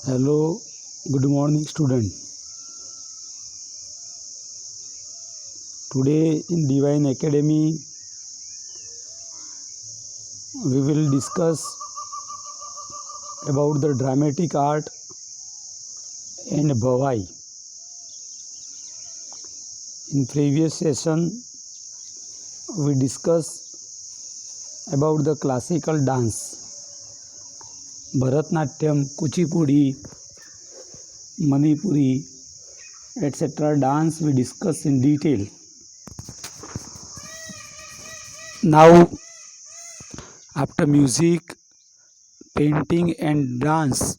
Hello, good morning, student. Today in Divine Academy, we will discuss about the dramatic art and Bhavai. In previous session, we discussed about the classical dance, Bharatnatyam, Kuchipudi, Manipuri, etc. dance we discuss in detail. Now, after music, painting and dance,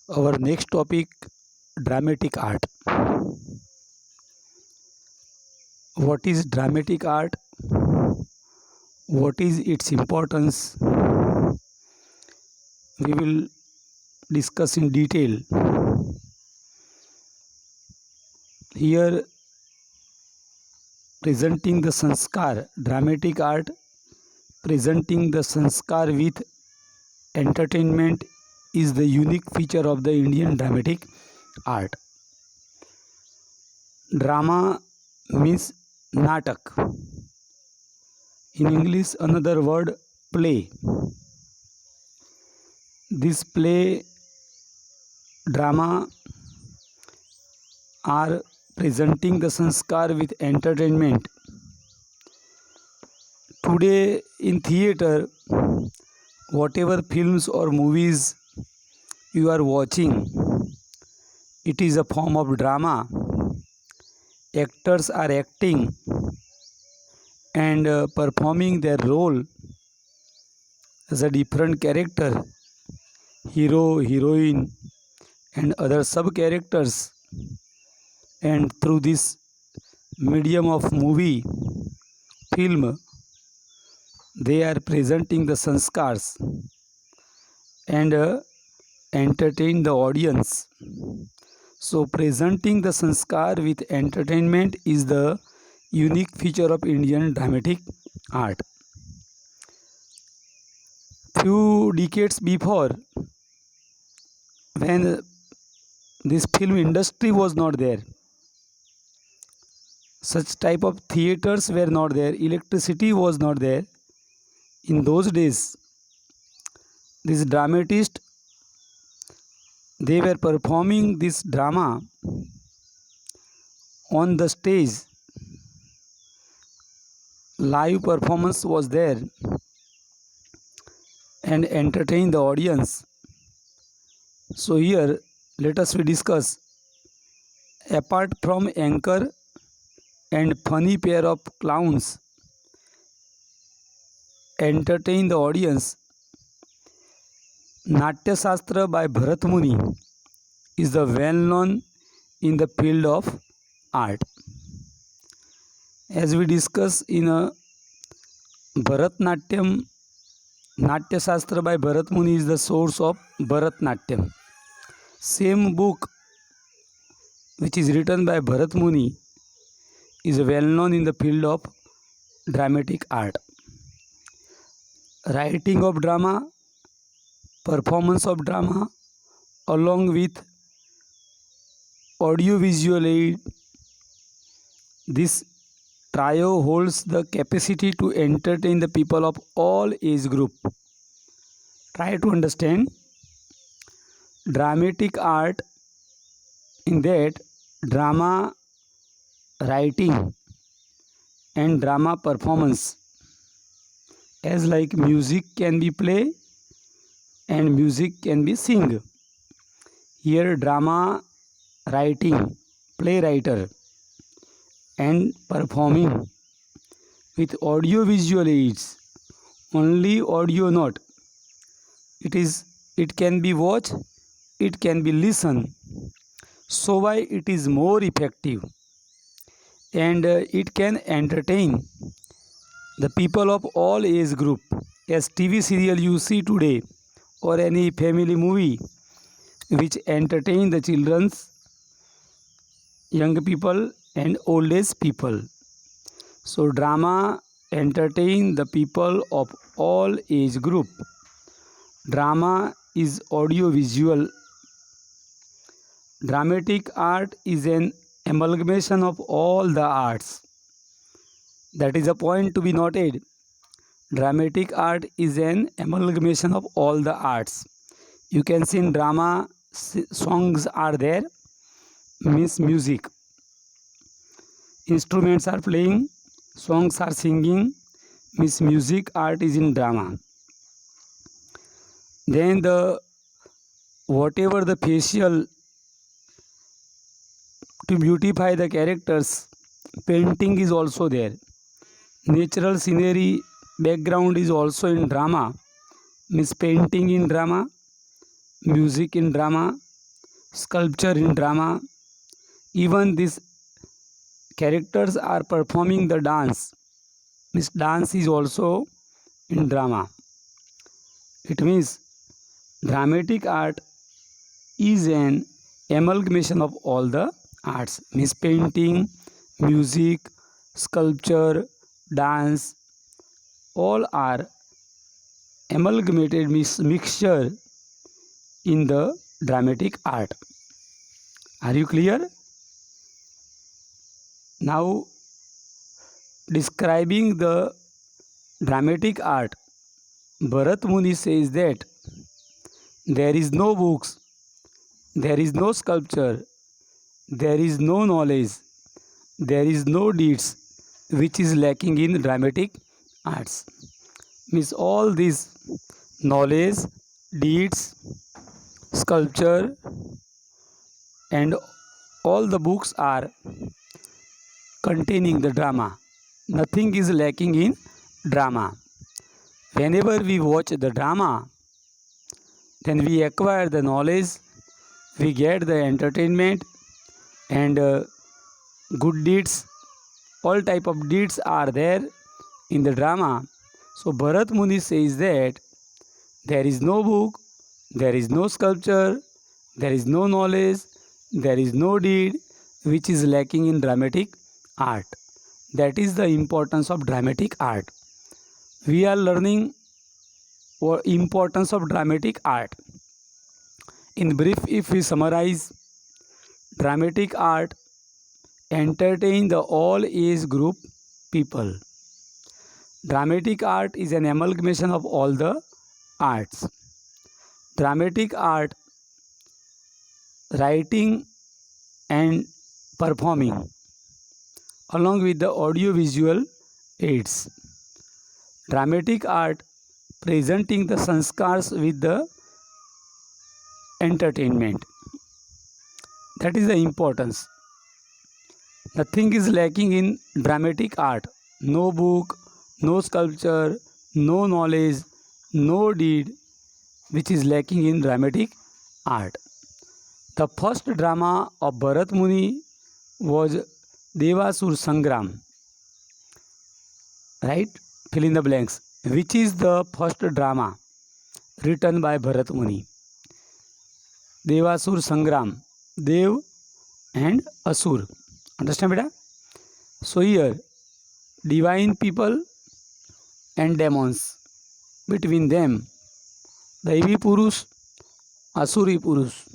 our next topic, dramatic art. What is dramatic art? What is its importance? We will discuss in detail. Here, presenting the sanskar, dramatic art, presenting the sanskar with entertainment is the unique feature of the Indian dramatic art. Drama means natak. In English, another word, play. This play, drama, are presenting the sanskar with entertainment. Today in theater, whatever films or movies you are watching, it is a form of drama. Actors are acting and performing their role as a different character, hero, heroine and other sub characters, and through this medium of movie, film, they are presenting the sanskars and entertain the audience. So presenting the sanskar with entertainment is the unique feature of Indian dramatic art. Few decades before, when this film industry was not there, such type of theaters were not there, electricity was not there. In those days, these dramatists, they were performing this drama on the stage. Live performance was there and entertain the audience. So here let us discuss, apart from anchor and funny pair of clowns entertain the audience, Natya Shastra by Bharat Muni is the well known in the field of art. As we discuss in a Bharatnatyam, Natya Shastra by Bharat Muni is the source of Bharatnatyam. Same book which is written by Bharat Muni is well known in the field of dramatic art. Writing of drama, performance of drama, along with audio-visual aid, this trio holds the capacity to entertain the people of all age group. Try to understand dramatic art, in that drama writing and drama performance, as like music can be play and music can be sing. Here drama writing, playwriter and performing with audio visual aids, only audio not. It can be watch, it can be listen. So why it is more effective and it can entertain the people of all age group, as TV serial you see today or any family movie which entertain the children's, young people and old age people. So drama entertain the people of all age group. Drama is audio visual Dramatic art is an amalgamation of all the arts. That is a point to be noted. Dramatic art is an amalgamation of all the arts. You can see in drama, songs are there, means music. Instruments are playing, songs are singing, means music art is in drama. Then the whatever the facial to beautify the characters, painting is also there. Natural scenery background is also in drama, means painting in drama, music in drama, sculpture in drama. Even these characters are performing the dance, means dance is also in drama. It means dramatic art is an amalgamation of all the arts, means painting, music, sculpture, dance, all are amalgamated, means mixture in the dramatic art. Are you clear? Now describing the dramatic art, Bharat Muni says that there is no books, there is no sculpture, there is no knowledge, there is no deeds which is lacking in dramatic arts. Means all these knowledge, deeds, sculpture, and all the books are containing the drama. Nothing is lacking in drama. Whenever we watch the drama, then we acquire the knowledge, we get the entertainment, and good deeds, all type of deeds are there in the drama. So Bharat Muni says that there is no book, there is no sculpture, there is no knowledge, there is no deed which is lacking in dramatic art. That is the importance of dramatic art. We are learning importance of dramatic art. In brief, if we summarize, dramatic art entertain the all age group people. Dramatic art is an amalgamation of all the arts. Dramatic art, writing and performing along with the audio visual aids. Dramatic art presenting the sanskars with the entertainment. That is the importance. Nothing is lacking in dramatic art. No book, no sculpture, no knowledge, no deed which is lacking in dramatic art. The first drama of Bharat Muni was Devasur Sangram. Right? Fill in the blanks. Which is the first drama written by Bharat Muni? Devasur Sangram. Dev and Asur. Understand, beta? So here, divine people and demons. Between them, Daivi Purush, Asuri Purush.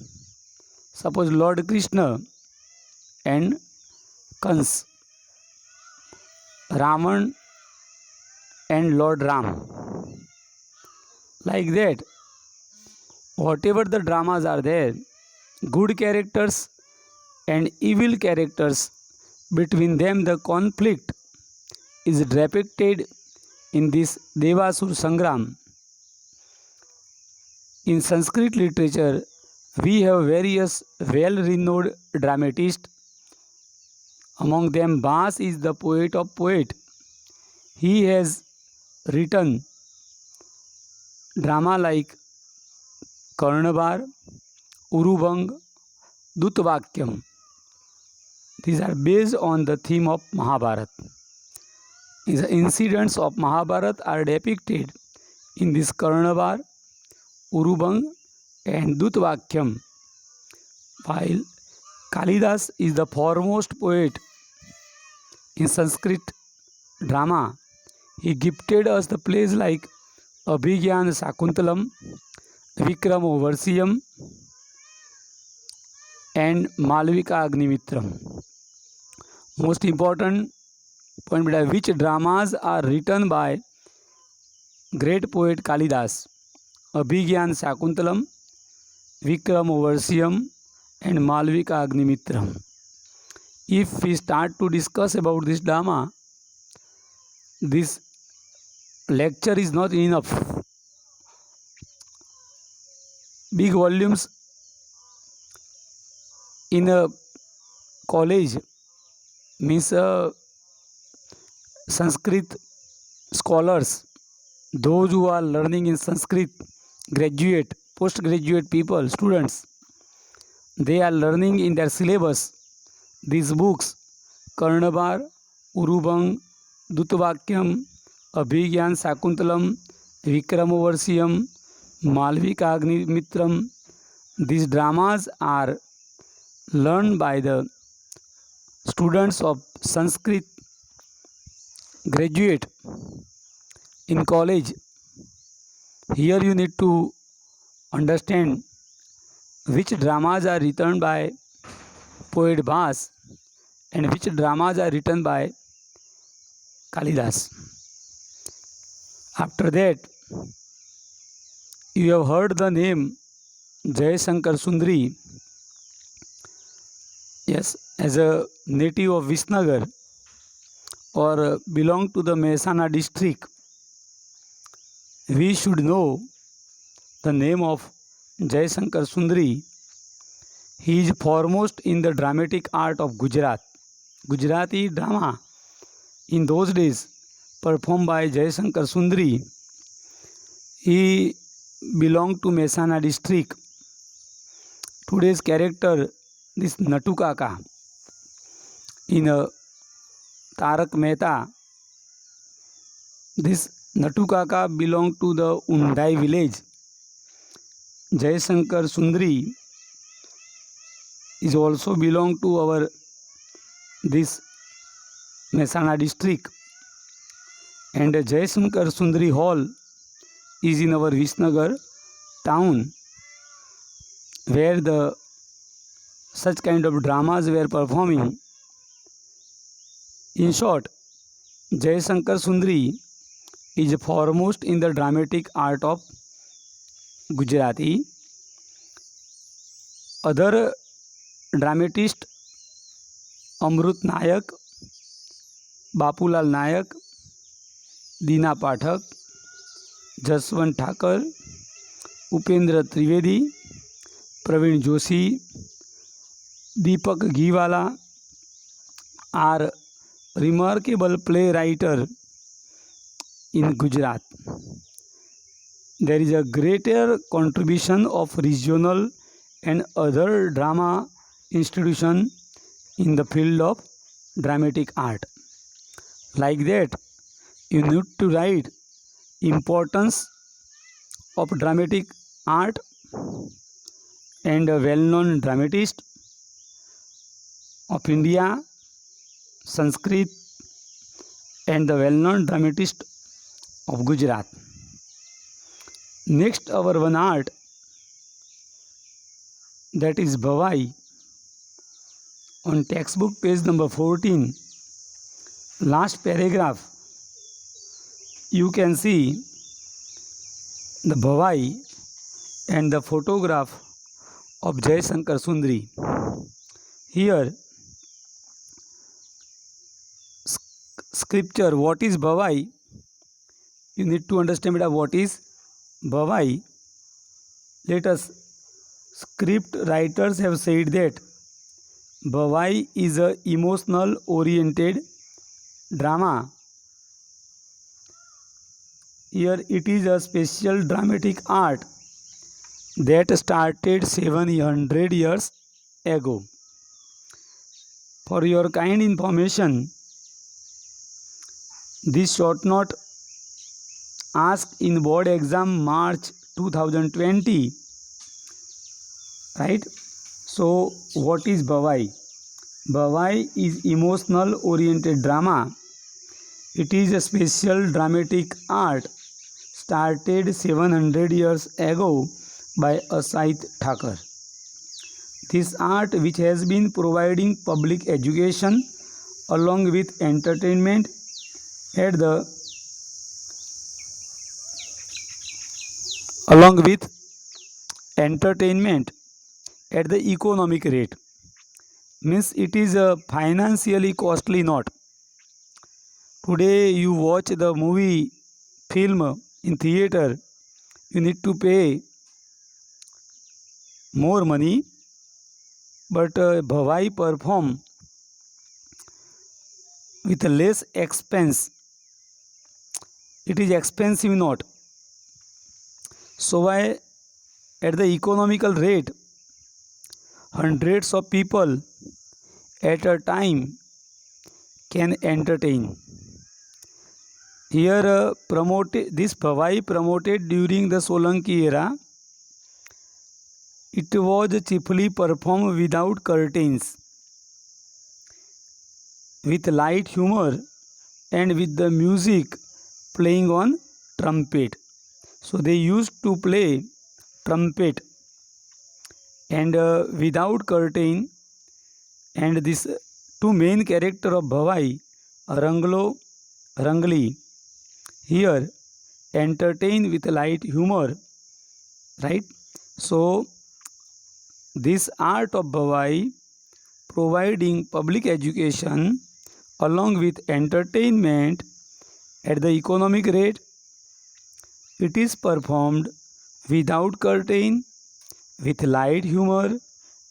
Suppose Lord Krishna and Kans, Raman and Lord Ram. Like that, whatever the dramas are there, good characters and evil characters, between them the conflict is depicted in this Devasur Sangram. In Sanskrit literature, we have various well-renowned dramatists. Among them, Bas is the poet of poets. He has written drama like Karnavar, Urubang, Dutvakyam. These are based on the theme of Mahabharata. The incidents of Mahabharata are depicted in this Karnavar, Urubang and Dutvakyam. While Kalidas is the foremost poet in Sanskrit drama, he gifted us the plays like Abhigyan Sakuntalam, Vikram Oversiyam, and Malvika Agnimitram. Most important point beta, which dramas are written by great poet Kalidas? Abhigyan Shakuntalam, Vikramavarshiyam and Malvika Agnimitram. If we start to discuss about this drama, this lecture is not enough. Big volumes in a college means Sanskrit scholars, those who are learning in Sanskrit, graduate, postgraduate people, students, they are learning in their syllabus these books: Karnabar, Urubang, Dutvakyam, Abhigyan Shakuntalam, Vikramavarshiyam, Malvika Agnimitram. These dramas are learned by the students of Sanskrit graduate in college. Here you need to understand which dramas are written by poet Bhas and which dramas are written by Kalidas. After that, you have heard the name Jayasankar Sundri. Yes, as a native of Visnagar or belong to the Mehsana district, we should know the name of Jayasankar Sundri. He is foremost in the dramatic art of Gujarat. Gujarati drama in those days performed by Jayasankar Sundri. He belonged to Mehsana district. Today's character, this Nattu Kaka in Tarak Mehta. This Nattu Kaka belonged to the Undai village. Jayasankar Sundri is also belong to our this Mehsana district, and Jayasankar Sundri Hall is in our Visnagar town, where the such kind of dramas were performing. In short, Jayasankar Sundri is foremost in the dramatic art of Gujarati. Other dramatist Amrut Nayak, Bapulal Nayak, Dina Pathak, Jaswant Thakur, Upendra Trivedi, Praveen Joshi, Deepak Ghiwala are remarkable playwrights in Gujarat. There is a greater contribution of regional and other drama institution in the field of dramatic art. Like that, you need to write importance of dramatic art and a well-known dramatist of India, Sanskrit, and the well-known dramatist of Gujarat. Next, our one art, that is Bhavai. On textbook page number 14, last paragraph, you can see the Bhavai and the photograph of Jayasankar Sundri. Here, scripture, what is Bhavai? You need to understand what is Bhavai. Let us, script writers have said that Bhavai is a emotional oriented drama. Here it is a special dramatic art that started 700 years ago. For your kind information, this short note asked in board exam March 2020, right? So what is Bhavai? Bhavai is emotional oriented drama. It is a special dramatic art started 700 years ago by Asait Thakur. This art, which has been providing public education along with entertainment at the along with entertainment at the economic rate, means it is financially costly not. Today you watch the movie film in theater, you need to pay more money, but Bhavai perform with less expense. It is expensive not. So why at the economical rate, hundreds of people at a time can entertain. Here promoted this Bhavai promoted during the Solanki era. It was chiefly performed without curtains, with light humor and with the music playing on trumpet. So they used to play trumpet and without curtain, and this two main character of Bhavai, Ranglo, Rangli, here entertain with light humor, right? So this art of Bhavai providing public education along with entertainment at the economic rate, it is performed without curtain, with light humor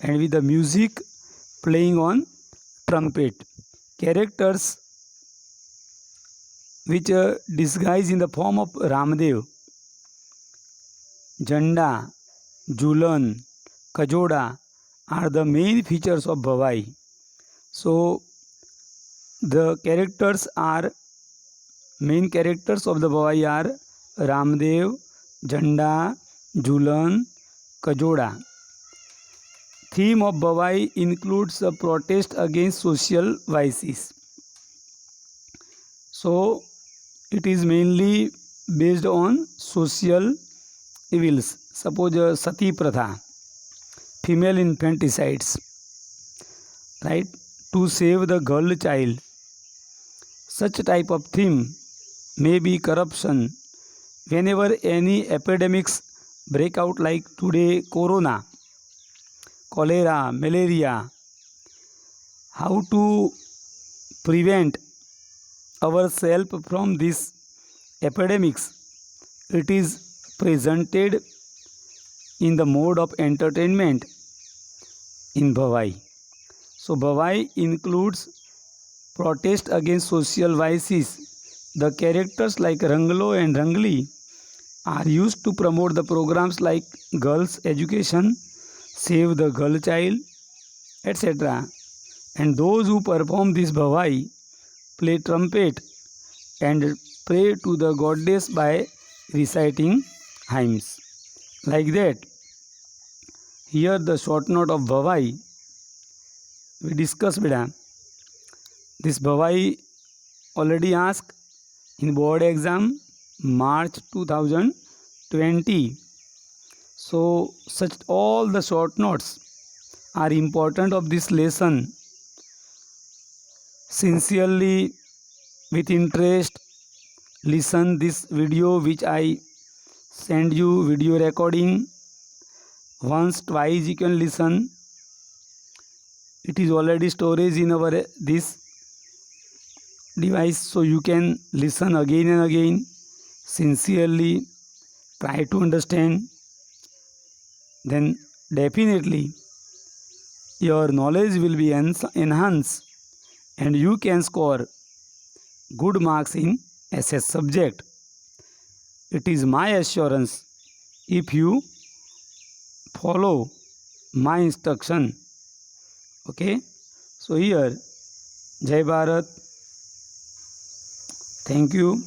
and with the music playing on trumpet. Characters which disguise in the form of Ramdev, Janda, Julan, Kajoda are the main features of Bhavai. So the characters are main characters of the Bhavai are Ramdev, Janda, Julan, Kajoda. Theme of Bhavai includes a protest against social vices. So it is mainly based on social evils. Suppose Sati Pratha, female infanticides, right? To save the girl child. Such type of theme may be corruption. Whenever any epidemics break out like today corona, cholera, malaria, how to prevent ourselves from these epidemics, it is presented in the mode of entertainment in Bhavai. So Bhavai includes protest against social vices. The characters like Ranglo and Rangli are used to promote the programs like girls' education, save the girl child, etc. And those who perform this Bhavai play trumpet and pray to the goddess by reciting hymns. Like that, here the short note of Bhavai we discuss beta. This Bhavai already asked in board exam March 2020. So such all the short notes are important of this lesson. Sincerely, with interest, listen this video which I send you video recording. Once, twice you can listen. It is already storage in our this device, so you can listen again and again. Sincerely try to understand. Then definitely your knowledge will be enhanced and you can score good marks in SS subject. It is my assurance if you follow my instruction. Okay, so here Jai Bharat. Thank you.